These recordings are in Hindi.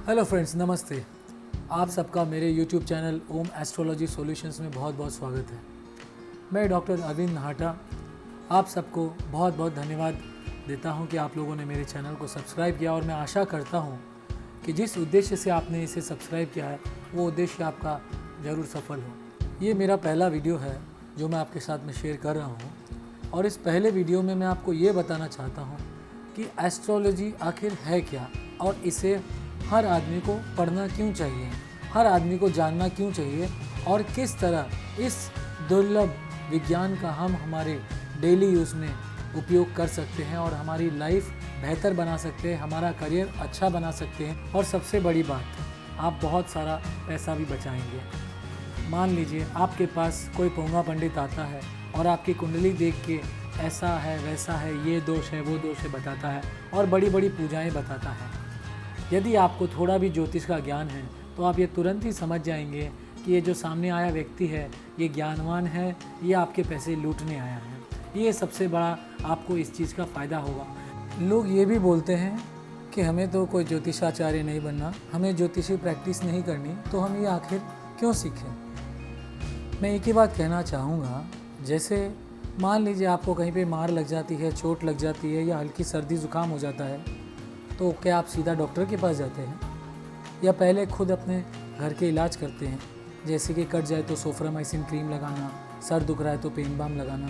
हेलो फ्रेंड्स, नमस्ते। आप सबका मेरे यूट्यूब चैनल ओम एस्ट्रोलॉजी सॉल्यूशंस में बहुत बहुत स्वागत है। मैं डॉक्टर अरविंद नाहटा आप सबको बहुत बहुत धन्यवाद देता हूं कि आप लोगों ने मेरे चैनल को सब्सक्राइब किया, और मैं आशा करता हूं कि जिस उद्देश्य से आपने इसे सब्सक्राइब किया है वो उद्देश्य आपका ज़रूर सफल हो। ये मेरा पहला वीडियो है जो मैं आपके साथ में शेयर कर रहा हूँ, और इस पहले वीडियो में मैं आपको ये बताना चाहता हूँ कि एस्ट्रोलॉजी आखिर है क्या, और इसे हर आदमी को पढ़ना क्यों चाहिए, हर आदमी को जानना क्यों चाहिए, और किस तरह इस दुर्लभ विज्ञान का हम हमारे डेली यूज़ में उपयोग कर सकते हैं और हमारी लाइफ बेहतर बना सकते हैं, हमारा करियर अच्छा बना सकते हैं, और सबसे बड़ी बात, आप बहुत सारा पैसा भी बचाएंगे। मान लीजिए आपके पास कोई पोंगा पंडित आता है और आपकी कुंडली देख के ऐसा है वैसा है, ये दोष है वो दोष है बताता है, और बड़ी बड़ी पूजाएं बताता है। यदि आपको थोड़ा भी ज्योतिष का ज्ञान है तो आप ये तुरंत ही समझ जाएंगे कि ये जो सामने आया व्यक्ति है ये ज्ञानवान है, ये आपके पैसे लूटने आया है। ये सबसे बड़ा आपको इस चीज़ का फ़ायदा होगा। लोग ये भी बोलते हैं कि हमें तो कोई ज्योतिषाचार्य नहीं बनना, हमें ज्योतिषी प्रैक्टिस नहीं करनी, तो हम ये आखिर क्यों सीखें। मैं एक ही बात कहना चाहूँगा, जैसे मान लीजिए आपको कहीं पे मार लग जाती है, चोट लग जाती है, या हल्की सर्दी ज़ुकाम हो जाता है, तो क्या आप सीधा डॉक्टर के पास जाते हैं, या पहले खुद अपने घर के इलाज करते हैं? जैसे कि कट जाए तो सोफ्रामाइसिन क्रीम लगाना, सर दुख रहा है तो पेन बाम लगाना।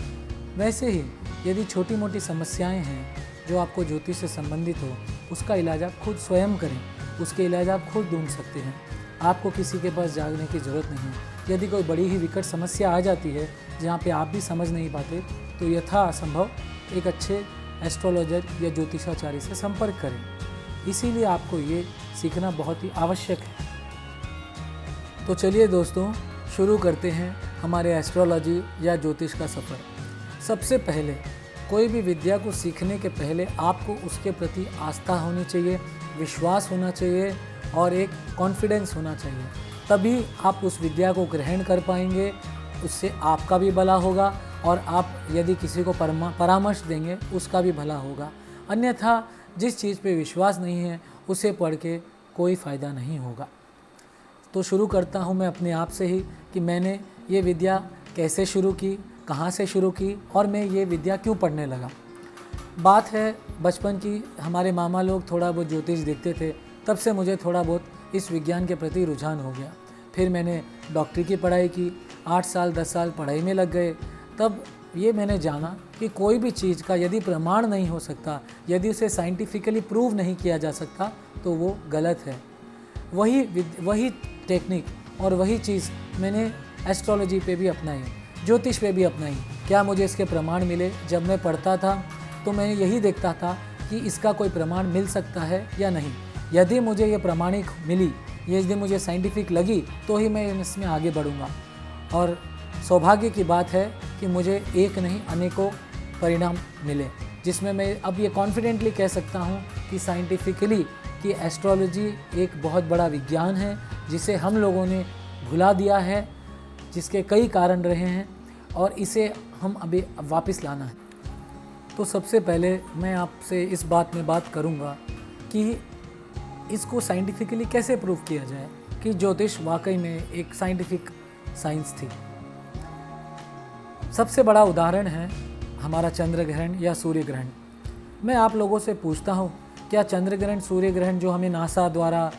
वैसे ही यदि छोटी मोटी समस्याएं हैं जो आपको ज्योतिष से संबंधित हो, उसका इलाज आप खुद स्वयं करें, उसके इलाज आप खुद ढूंढ सकते हैं। आपको किसी के पास जाने की ज़रूरत नहीं है। यदि कोई बड़ी ही विकट समस्या आ जाती है जहाँ पे आप भी समझ नहीं पाते, तो यथासंभव एक अच्छे एस्ट्रोलॉजर या ज्योतिषाचार्य से संपर्क करें। इसीलिए आपको ये सीखना बहुत ही आवश्यक है। तो चलिए दोस्तों, शुरू करते हैं हमारे एस्ट्रोलॉजी या ज्योतिष का सफ़र। सबसे पहले कोई भी विद्या को सीखने के पहले आपको उसके प्रति आस्था होनी चाहिए, विश्वास होना चाहिए, और एक कॉन्फिडेंस होना चाहिए। तभी आप उस विद्या को ग्रहण कर पाएंगे, उससे आपका भी भला होगा, और आप यदि किसी को परामर्श देंगे उसका भी भला होगा। अन्यथा जिस चीज़ पे विश्वास नहीं है उसे पढ़ के कोई फ़ायदा नहीं होगा। तो शुरू करता हूँ मैं अपने आप से ही कि मैंने ये विद्या कैसे शुरू की, कहाँ से शुरू की, और मैं ये विद्या क्यों पढ़ने लगा। बात है बचपन की। हमारे मामा लोग थोड़ा बहुत ज्योतिष देखते थे, तब से मुझे थोड़ा बहुत इस विज्ञान के प्रति रुझान हो गया। फिर मैंने डॉक्टरी की पढ़ाई की, 8 साल 10 साल पढ़ाई में लग गए। तब ये मैंने जाना कि कोई भी चीज़ का यदि प्रमाण नहीं हो सकता, यदि उसे साइंटिफिकली प्रूव नहीं किया जा सकता, तो वो गलत है। वही टेक्निक और वही चीज़ मैंने एस्ट्रोलॉजी पे भी अपनाई, ज्योतिष पे भी अपनाई। क्या मुझे इसके प्रमाण मिले? जब मैं पढ़ता था तो मैं यही देखता था कि इसका कोई प्रमाण मिल सकता है या नहीं। यदि मुझे ये प्रमाणिक मिली, यदि मुझे साइंटिफिक लगी, तो ही मैं इसमें आगे बढ़ूँगा। और सौभाग्य की बात है कि मुझे एक नहीं अनेकों परिणाम मिले, जिसमें मैं अब ये कॉन्फिडेंटली कह सकता हूँ कि साइंटिफिकली कि एस्ट्रोलॉजी एक बहुत बड़ा विज्ञान है जिसे हम लोगों ने भुला दिया है, जिसके कई कारण रहे हैं, और इसे हम अभी वापस लाना है। तो सबसे पहले मैं आपसे इस बात में बात करूँगा कि इसको साइंटिफिकली कैसे प्रूव किया जाए कि ज्योतिष वाकई में एक साइंटिफिक साइंस थी। सबसे बड़ा उदाहरण है हमारा चंद्र ग्रहण या सूर्य ग्रहण। मैं आप लोगों से पूछता हूँ, क्या चंद्र ग्रहण सूर्य ग्रहण जो हमें नासा द्वारा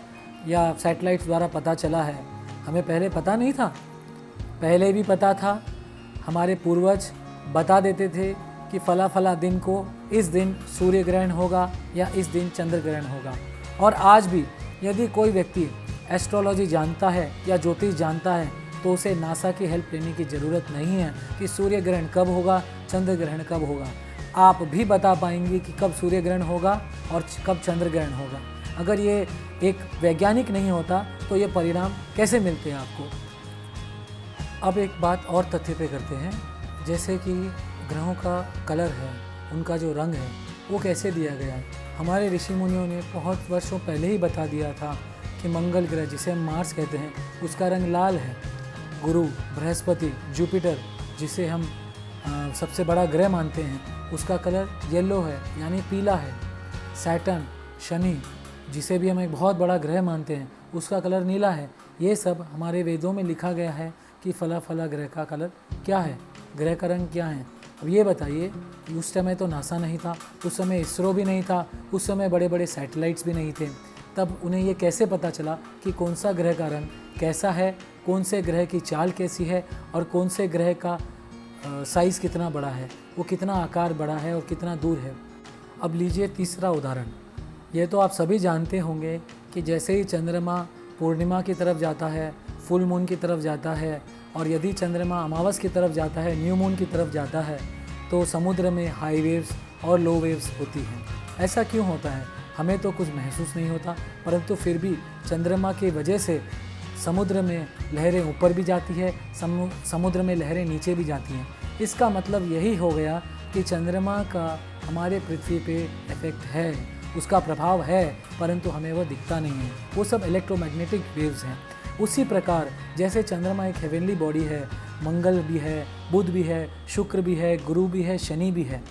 या सैटेलाइट्स द्वारा पता चला है, हमें पहले पता नहीं था? पहले भी पता था। हमारे पूर्वज बता देते थे कि फला फला दिन को इस दिन सूर्य ग्रहण होगा या इस दिन चंद्र ग्रहण होगा। और आज भी यदि कोई व्यक्ति एस्ट्रोलॉजी जानता है या ज्योतिष जानता है, तो उसे नासा की हेल्प लेने की ज़रूरत नहीं है कि सूर्य ग्रहण कब होगा, चंद्र ग्रहण कब होगा। आप भी बता पाएंगे कि कब सूर्य ग्रहण होगा और कब चंद्र ग्रहण होगा। अगर ये एक वैज्ञानिक नहीं होता तो ये परिणाम कैसे मिलते हैं आपको। अब एक बात और तथ्य पे करते हैं, जैसे कि ग्रहों का कलर है, उनका जो रंग है वो कैसे दिया गया है। हमारे ऋषि मुनियों ने बहुत वर्षों पहले ही बता दिया था कि मंगल ग्रह, जिसे हम मार्स कहते हैं, उसका रंग लाल है। गुरु, बृहस्पति, जुपिटर, जिसे हम सबसे बड़ा ग्रह मानते हैं, उसका कलर येलो है, यानी पीला है। सैटर्न, शनि, जिसे भी हम एक बहुत बड़ा ग्रह मानते हैं, उसका कलर नीला है। ये सब हमारे वेदों में लिखा गया है कि फला फला ग्रह का कलर क्या है, ग्रह का रंग क्या है। अब ये बताइए कि उस समय तो नासा नहीं था, उस समय इसरो भी नहीं था, उस समय बड़े बड़े सैटेलाइट्स भी नहीं थे, तब उन्हें ये कैसे पता चला कि कौन सा ग्रह का रंग कैसा है, कौन से ग्रह की चाल कैसी है और कौन से ग्रह का साइज़ कितना बड़ा है, वो कितना आकार बड़ा है और कितना दूर है। अब लीजिए तीसरा उदाहरण। ये तो आप सभी जानते होंगे कि जैसे ही चंद्रमा पूर्णिमा की तरफ जाता है, फुल मून की तरफ जाता है, और यदि चंद्रमा अमावस की तरफ जाता है, न्यू मून की तरफ जाता है, तो समुद्र में हाई वेव्स और लो वेव्स होती हैं। ऐसा क्यों होता है? हमें तो कुछ महसूस नहीं होता, परंतु फिर भी चंद्रमा की वजह से समुद्र में लहरें ऊपर भी जाती है, समुद्र में लहरें नीचे भी जाती हैं। इसका मतलब यही हो गया कि चंद्रमा का हमारे पृथ्वी पे इफेक्ट है, उसका प्रभाव है, परंतु हमें वो दिखता नहीं है। वो सब इलेक्ट्रोमैग्नेटिक वेव्स हैं। उसी प्रकार जैसे चंद्रमा एक हेवनली बॉडी है, मंगल भी है, बुध भी है, शुक्र भी है, गुरु भी है, शनि भी है,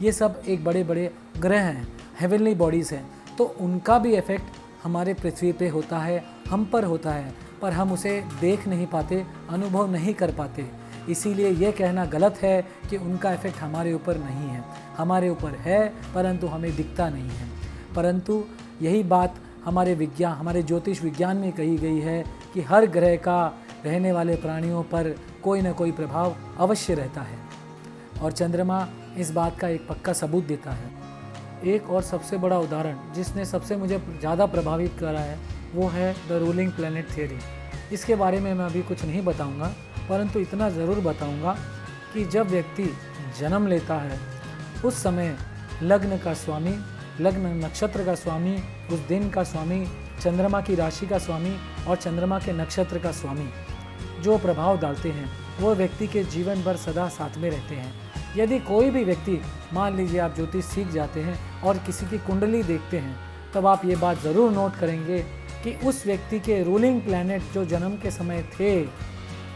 ये सब एक बड़े बड़े ग्रह हैं, हेवनली बॉडीज़ हैं, तो उनका भी इफेक्ट हमारे पृथ्वी पे होता है, हम पर होता है, पर हम उसे देख नहीं पाते, अनुभव नहीं कर पाते। इसीलिए ये कहना गलत है कि उनका इफेक्ट हमारे ऊपर नहीं है। हमारे ऊपर है, परंतु हमें दिखता नहीं है। परंतु यही बात हमारे ज्योतिष विज्ञान में कही गई है कि हर ग्रह का रहने वाले प्राणियों पर कोई न कोई प्रभाव अवश्य रहता है, और चंद्रमा इस बात का एक पक्का सबूत देता है। एक और सबसे बड़ा उदाहरण जिसने सबसे मुझे ज़्यादा प्रभावित करा है वो है द रूलिंग प्लैनेट थियरी। इसके बारे में मैं अभी कुछ नहीं बताऊंगा, परंतु इतना ज़रूर बताऊंगा कि जब व्यक्ति जन्म लेता है उस समय लग्न का स्वामी, लग्न नक्षत्र का स्वामी, उस दिन का स्वामी, चंद्रमा की राशि का स्वामी और चंद्रमा के नक्षत्र का स्वामी जो प्रभाव डालते हैं वो व्यक्ति के जीवन भर सदा साथ में रहते हैं। यदि कोई भी व्यक्ति, मान लीजिए आप ज्योतिष सीख जाते हैं और किसी की कुंडली देखते हैं, तब आप ये बात ज़रूर नोट करेंगे कि उस व्यक्ति के रूलिंग प्लैनेट जो जन्म के समय थे,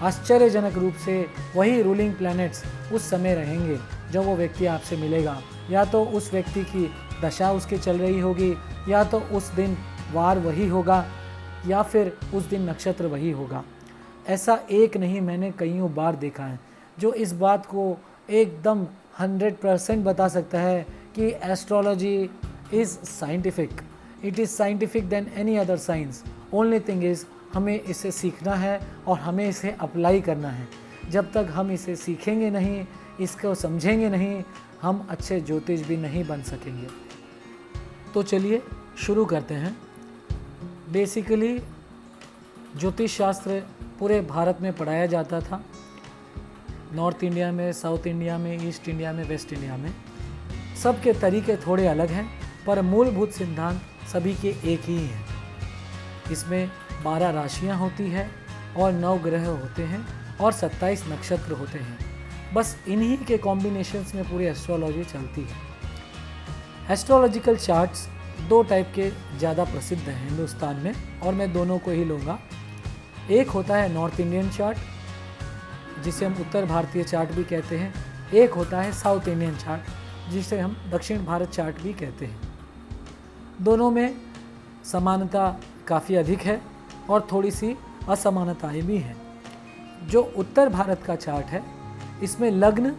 आश्चर्यजनक रूप से वही रूलिंग प्लैनेट्स उस समय रहेंगे जब वो व्यक्ति आपसे मिलेगा। या तो उस व्यक्ति की दशा उसकी चल रही होगी, या तो उस दिन वार वही होगा, या फिर उस दिन नक्षत्र वही होगा। ऐसा एक नहीं, मैंने कईयों बार देखा है जो इस बात को एकदम 100% बता सकता है कि astrology is scientific. It is scientific then any other science. Only thing is हमें इसे सीखना है और हमें इसे अप्लाई करना है। जब तक हम इसे सीखेंगे नहीं, इसको समझेंगे नहीं, हम अच्छे ज्योतिष भी नहीं बन सकेंगे। तो चलिए शुरू करते हैं। बेसिकली ज्योतिष शास्त्र पूरे भारत में पढ़ाया जाता था, नॉर्थ इंडिया में, साउथ इंडिया में, ईस्ट इंडिया में, वेस्ट इंडिया में। सबके तरीके थोड़े अलग हैं, पर मूलभूत सिद्धांत सभी के एक ही हैं। इसमें 12 राशियां होती है और 9 ग्रह होते हैं और 27 नक्षत्र होते हैं। बस इन्हीं के कॉम्बिनेशंस में पूरी एस्ट्रोलॉजी चलती है। एस्ट्रोलॉजिकल चार्ट्स 2 टाइप के ज़्यादा प्रसिद्ध हैं हिंदुस्तान में, और मैं दोनों को ही लूँगा। एक होता है नॉर्थ इंडियन चार्ट, जिसे हम उत्तर भारतीय चार्ट भी कहते हैं। एक होता है साउथ इंडियन चार्ट, जिसे हम दक्षिण भारत चार्ट भी कहते हैं। दोनों में समानता काफ़ी अधिक है और थोड़ी सी असमानताएं भी हैं। जो उत्तर भारत का चार्ट है, इसमें लग्न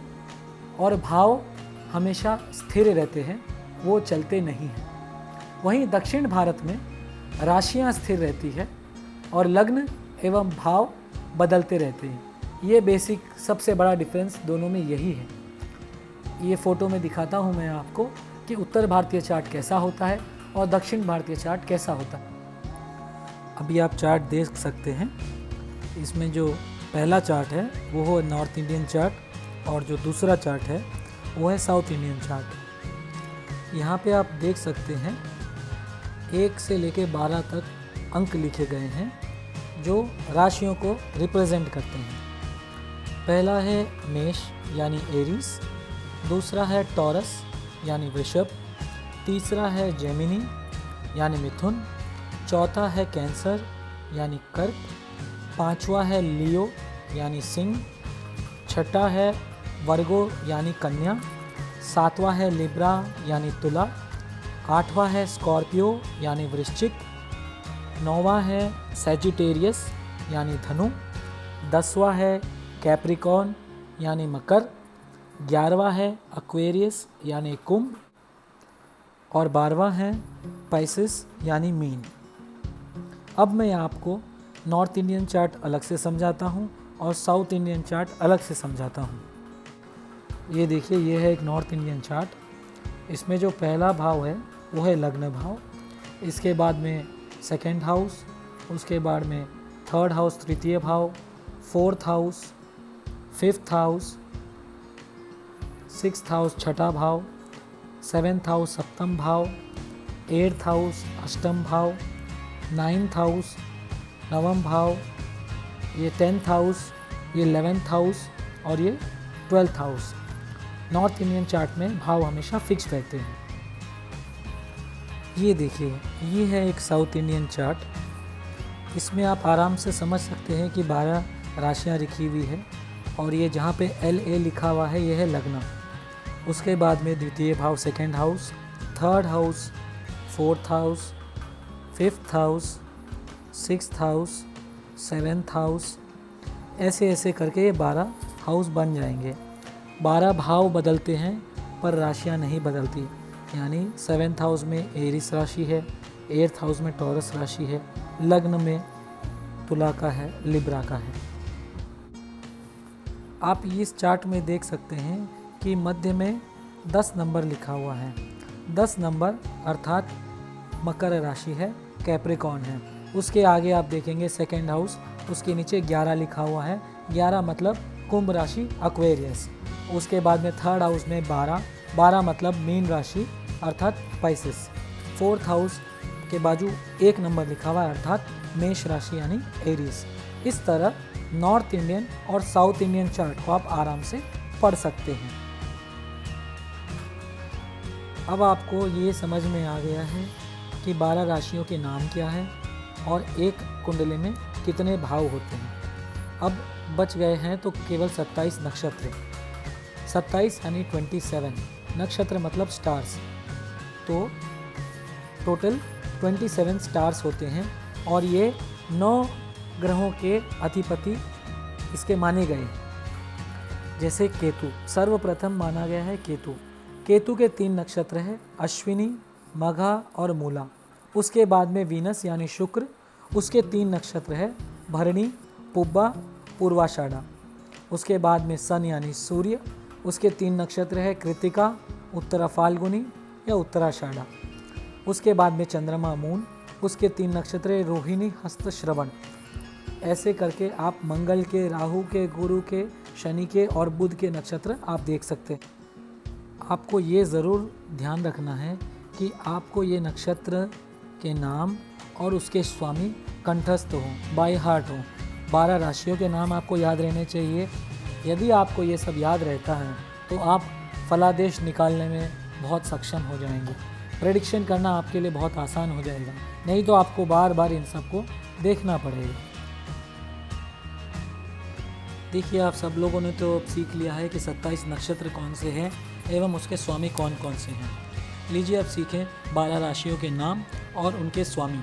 और भाव हमेशा स्थिर रहते हैं, वो चलते नहीं हैं। वहीं दक्षिण भारत में राशियां स्थिर रहती है और लग्न एवं भाव बदलते रहते हैं। ये बेसिक सबसे बड़ा डिफरेंस दोनों में यही है। ये फ़ोटो में दिखाता हूँ मैं आपको कि उत्तर भारतीय चार्ट कैसा होता है और दक्षिण भारतीय चार्ट कैसा होता है। अभी आप चार्ट देख सकते हैं। इसमें जो पहला चार्ट है वो है नॉर्थ इंडियन चार्ट, और जो दूसरा चार्ट है वो है साउथ इंडियन चार्ट। यहाँ पे आप देख सकते हैं 1 से लेके 12 तक अंक लिखे गए हैं जो राशियों को रिप्रेजेंट करते हैं। पहला है मेष यानी एरीज, दूसरा है टॉरस यानी वृषभ, तीसरा है जेमिनी यानी मिथुन, चौथा है कैंसर यानी कर्क, पांचवा है लियो यानी सिंह, छठा है वर्गो यानी कन्या, सातवां है लिब्रा यानी तुला, 8वां है स्कॉर्पियो यानी वृश्चिक, 9वां है सैजिटेरियस यानी धनु, 10वां है कैप्रिकॉर्न यानी मकर, 11वां है एक्वेरियस यानी कुंभ और 12वां है पाइसेस यानी मीन। अब मैं आपको नॉर्थ इंडियन चार्ट अलग से समझाता हूँ और साउथ इंडियन चार्ट अलग से समझाता हूँ। ये देखिए, ये है एक नॉर्थ इंडियन चार्ट। इसमें जो पहला भाव है वो है लग्न भाव, इसके बाद में सेकंड हाउस, उसके बाद में थर्ड हाउस तृतीय भाव, fourth house, fifth house, sixth house छठा भाव, सेवेंथ हाउस सप्तम भाव, एट्थ हाउस अष्टम भाव, नाइन्थ हाउस नवम भाव, ये 10th हाउस, ये 11th हाउस और ये 12th house. North Indian chart में भाव हमेशा फिक्स रहते हैं। ये देखिए, ये है एक साउथ इंडियन चार्ट। इसमें आप आराम से समझ सकते हैं कि 12 राशियाँ लिखी हुई है और ये जहाँ पे LA लिखा हुआ है ये है लग्न। उसके बाद में द्वितीय भाव second house, third house, fourth house, fifth house, sixth house, seventh house, ऐसे ऐसे करके ये 12 हाउस बन जाएंगे। 12 भाव बदलते हैं पर राशियाँ नहीं बदलती। यानी सेवेंथ हाउस में एरिस राशि है, एट्थ हाउस में टॉरस राशि है, लग्न में तुला का है, लिब्रा का है। आप इस चार्ट में देख सकते हैं कि मध्य में 10 नंबर लिखा हुआ है। 10 नंबर अर्थात मकर राशि है, कैप्रिकॉर्न है। उसके आगे आप देखेंगे सेकेंड हाउस, उसके नीचे 11 लिखा हुआ है। 11 मतलब कुंभ राशि, एक्वेरियस। उसके बाद में थर्ड हाउस में 12 मतलब मीन राशि अर्थात पाइसेस। फोर्थ हाउस के बाजू 1 नंबर लिखा हुआ है अर्थात मेष राशि यानी एरीज। इस तरह नॉर्थ इंडियन और साउथ इंडियन चार्ट को आप आराम से पढ़ सकते हैं। अब आपको ये समझ में आ गया है कि 12 राशियों के नाम क्या है और एक कुंडली में कितने भाव होते हैं। अब बच गए हैं तो केवल 27 नक्षत्र। 27 यानी 27, नक्षत्र मतलब स्टार्स। तो टोटल 27 स्टार्स होते हैं और ये 9 ग्रहों के अधिपति इसके माने गए। जैसे केतु, सर्वप्रथम माना गया है केतु। केतु के 3 नक्षत्र हैं, अश्विनी, मघा और मूला। उसके बाद में वीनस यानी शुक्र, उसके 3 नक्षत्र है, भरणी, पुब्बा, पूर्वाषाढ़ा। उसके बाद में सन यानी सूर्य, उसके 3 नक्षत्र है, कृतिका, उत्तरा फाल्गुनी या उत्तराषाढ़ा। उसके बाद में चंद्रमा मून, उसके 3 नक्षत्र है, रोहिणी, हस्त, श्रवण। ऐसे करके आप मंगल के, राहु के, गुरु के, शनि के और बुध के नक्षत्र आप देख सकते हैं। आपको ये ज़रूर ध्यान रखना है कि आपको ये नक्षत्र के नाम और उसके स्वामी कंठस्थ हों, बाय हार्ट हों। 12 राशियों के नाम आपको याद रहने चाहिए। यदि आपको ये सब याद रहता है तो आप फलादेश निकालने में बहुत सक्षम हो जाएंगे। प्रेडिक्शन करना आपके लिए बहुत आसान हो जाएगा, नहीं तो आपको बार बार इन सबको देखना पड़ेगा। देखिए, आप सब लोगों ने तो सीख लिया है कि 27 नक्षत्र कौन से हैं एवं उसके स्वामी कौन कौन से हैं। लीजिए अब सीखें 12 राशियों के नाम और उनके स्वामी।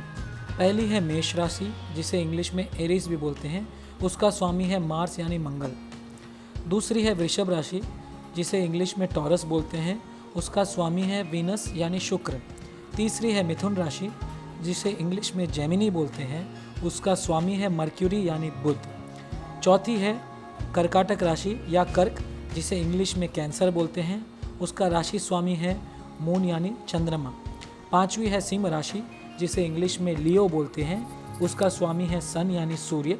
पहली है मेष राशि, जिसे इंग्लिश में एरीज भी बोलते हैं, उसका स्वामी है मार्स यानी मंगल। दूसरी है वृषभ राशि, जिसे इंग्लिश में टॉरस बोलते हैं, उसका स्वामी है वीनस यानी शुक्र। तीसरी है मिथुन राशि, जिसे इंग्लिश में जेमिनी बोलते हैं, उसका स्वामी है मर्क्यूरी यानी बुध। चौथी है कर्काटक राशि या कर्क, जिसे इंग्लिश में कैंसर बोलते हैं, उसका राशि स्वामी है मून यानी चंद्रमा। पांचवी है सिंह राशि, जिसे इंग्लिश में लियो बोलते हैं, उसका स्वामी है सन यानी सूर्य।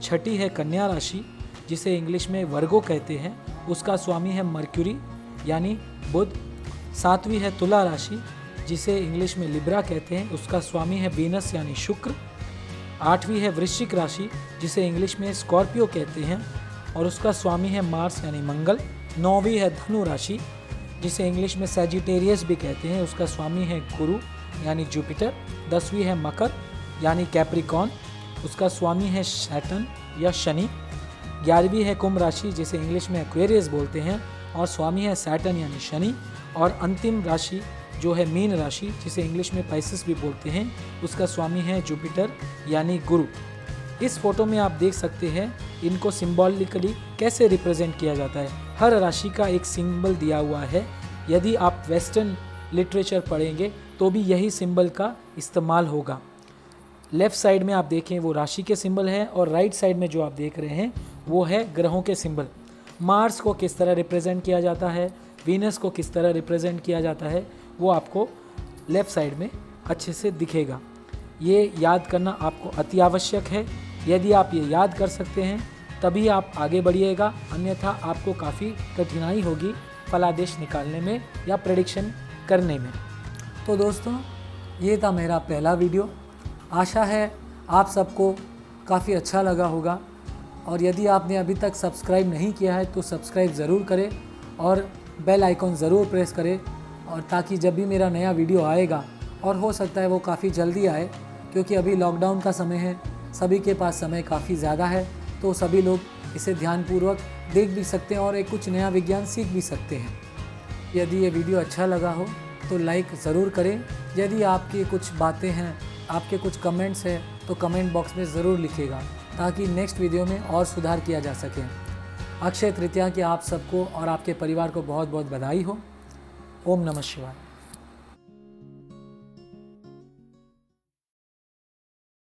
छठी है कन्या राशि, जिसे इंग्लिश में वर्गो कहते हैं, उसका स्वामी है मर्क्यूरी यानी बुध। सातवीं है तुला राशि, जिसे इंग्लिश में लिब्रा कहते हैं, उसका स्वामी है वीनस यानी शुक्र। आठवीं है वृश्चिक राशि, जिसे इंग्लिश में स्कॉर्पियो कहते हैं और उसका स्वामी है मार्स यानी मंगल। नौवीं है धनु राशि, जिसे इंग्लिश में सैजिटेरियस भी कहते हैं, उसका स्वामी है गुरु यानी जुपिटर। 10वीं है मकर यानी कैप्रिकॉर्न, उसका स्वामी है सैटर्न या शनि। 11वीं है कुंभ राशि, जिसे इंग्लिश में एक्वेरियस बोलते हैं और स्वामी है सैटर्न यानी शनि। और अंतिम राशि जो है मीन राशि, जिसे इंग्लिश में पाइसेस भी बोलते हैं, उसका स्वामी है जुपिटर यानी गुरु। इस फोटो में आप देख सकते हैं इनको सिंबॉलिकली कैसे रिप्रेजेंट किया जाता है। हर राशि का एक सिंबल दिया हुआ है। यदि आप वेस्टर्न लिटरेचर पढ़ेंगे तो भी यही सिंबल का इस्तेमाल होगा। लेफ़्ट साइड में आप देखें वो राशि के सिंबल है और राइट साइड में जो आप देख रहे हैं वो है ग्रहों के सिंबल। मार्स को किस तरह रिप्रेजेंट किया जाता है, वीनस को किस तरह रिप्रेजेंट किया जाता है, वो आपको लेफ़्ट साइड में अच्छे से दिखेगा। ये याद करना आपको अति आवश्यक है। यदि आप ये याद कर सकते हैं तभी आप आगे बढ़िएगा, अन्यथा आपको काफ़ी कठिनाई होगी फलादेश निकालने में या प्रेडिक्शन करने में। तो दोस्तों, ये था मेरा पहला वीडियो। आशा है आप सबको काफ़ी अच्छा लगा होगा, और यदि आपने अभी तक सब्सक्राइब नहीं किया है तो सब्सक्राइब ज़रूर करें और बेल आइकॉन ज़रूर प्रेस करें, और ताकि जब भी मेरा नया वीडियो आएगा, और हो सकता है वो काफ़ी जल्दी आए क्योंकि अभी लॉकडाउन का समय है, सभी के पास समय काफ़ी ज़्यादा है, तो सभी लोग इसे ध्यानपूर्वक देख भी सकते हैं और एक कुछ नया विज्ञान सीख भी सकते हैं। यदि ये वीडियो अच्छा लगा हो तो लाइक ज़रूर करें। यदि आपकी कुछ बातें हैं, आपके कुछ कमेंट्स हैं, तो कमेंट बॉक्स में ज़रूर लिखिएगा ताकि नेक्स्ट वीडियो में और सुधार किया जा सके। अक्षय तृतीया की आप सबको और आपके परिवार को बहुत बहुत बधाई हो। ओम नमः शिवाय।